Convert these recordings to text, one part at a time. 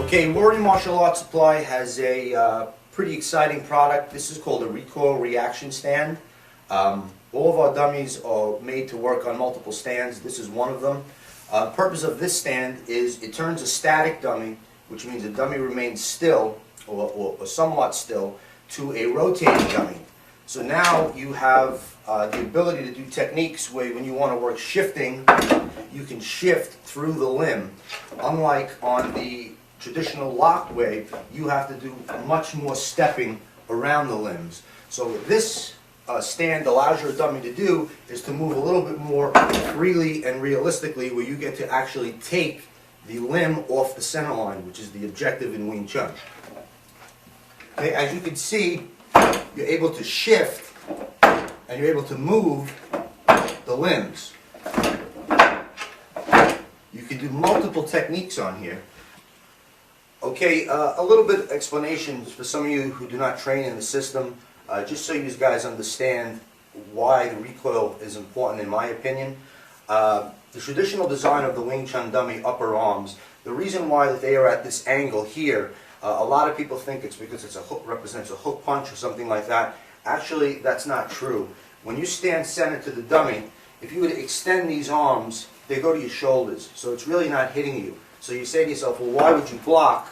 Okay, Warrior Martial Arts Supply has a pretty exciting product. This is called a recoil reaction stand. All of our dummies are made to work on multiple stands. This is one of them. The purpose of this stand is it turns a static dummy, which means the dummy remains still or somewhat still, to a rotating dummy. So now you have the ability to do techniques where when you want to work shifting, you can shift through the limb. Unlike on the traditional locked way, you have to do much more stepping around the limbs. So what this stand allows your dummy to do is to move a little bit more freely and realistically, where you get to actually take the limb off the center line, which is the objective in Wing Chun. Okay, as you can see, you're able to shift and you're able to move the limbs. You can do multiple techniques on here. Okay, a little bit of explanation for some of you who do not train in the system, just so you guys understand why the recoil is important in my opinion. The traditional design of the Wing Chun dummy upper arms, the reason why they are at this angle here, a lot of people think it's because it's a hook, represents a hook punch or something like that. Actually, that's not true. When you stand center to the dummy, if you were to extend these arms, they go to your shoulders, so it's really not hitting you. So you say to yourself, well, why would you block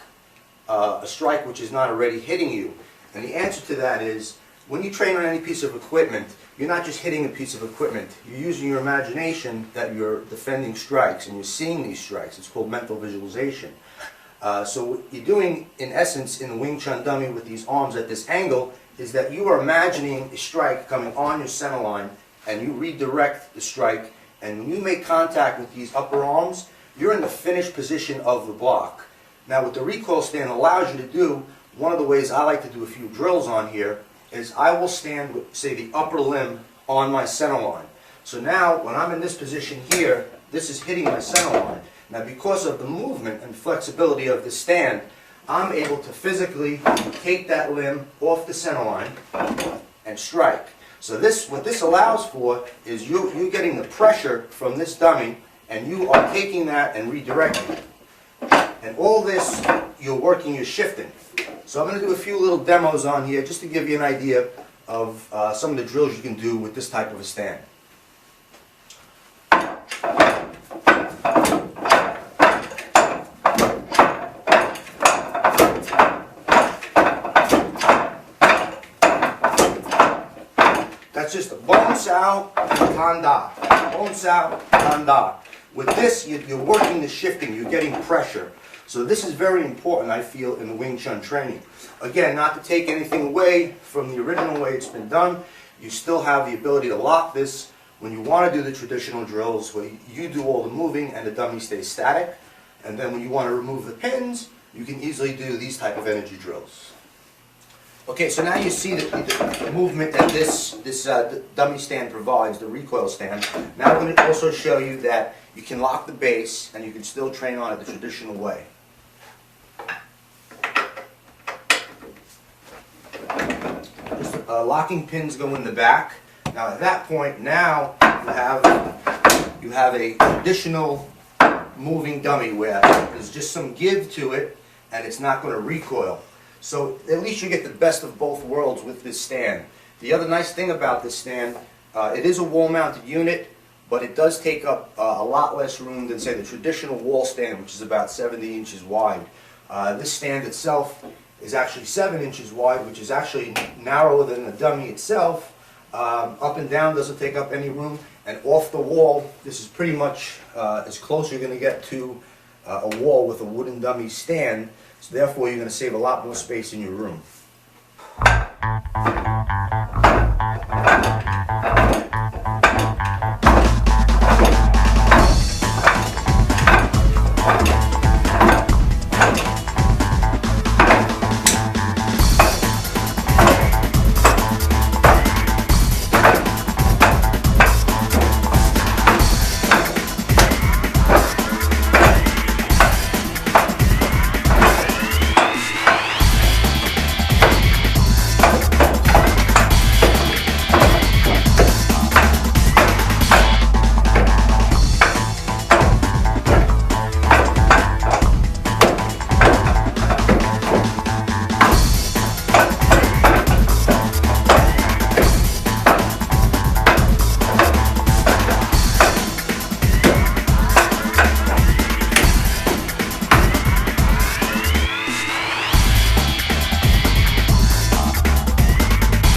a strike which is not already hitting you? And the answer to that is, when you train on any piece of equipment, you're not just hitting a piece of equipment. You're using your imagination that you're defending strikes, and you're seeing these strikes. It's called mental visualization. So what you're doing, in essence, in the Wing Chun dummy with these arms at this angle, is that you are imagining a strike coming on your center line, and you redirect the strike, and when you make contact with these upper arms, you're in the finished position of the block. Now what the recoil stand allows you to do, one of the ways I like to do a few drills on here, is I will stand with, say, the upper limb on my center line. So now when I'm in this position here, this is hitting my center line. Now because of the movement and flexibility of the stand, I'm able to physically take that limb off the center line and strike. So this, what this allows for is you getting the pressure from this dummy, and you are taking that and redirecting it. And all this, you're working your shifting. So I'm going to do a few little demos on here just to give you an idea of some of the drills you can do with this type of a stand. That's just a bon sao tanda. Bon sao tanda. With this, you're working the shifting, you're getting pressure. So this is very important, I feel, in the Wing Chun training. Again, not to take anything away from the original way it's been done, you still have the ability to lock this when you want to do the traditional drills where you do all the moving and the dummy stays static. And then when you want to remove the pins, you can easily do these type of energy drills. Okay, so now you see the movement that this dummy stand provides, the recoil stand. Now I'm going to also show you that you can lock the base and you can still train on it the traditional way. Just, locking pins go in the back. Now at that point, now you have a traditional moving dummy where there's just some give to it and it's not going to recoil. So at least you get the best of both worlds with this stand. The other nice thing about this stand, it is a wall-mounted unit, but it does take up a lot less room than, say, the traditional wall stand, which is about 70 inches wide. This stand itself is actually 7 inches wide, which is actually narrower than the dummy itself. Up and down doesn't take up any room, and off the wall, this is pretty much as close you're going to get to a wall with a wooden dummy stand. So therefore, you're going to save a lot more space in your room.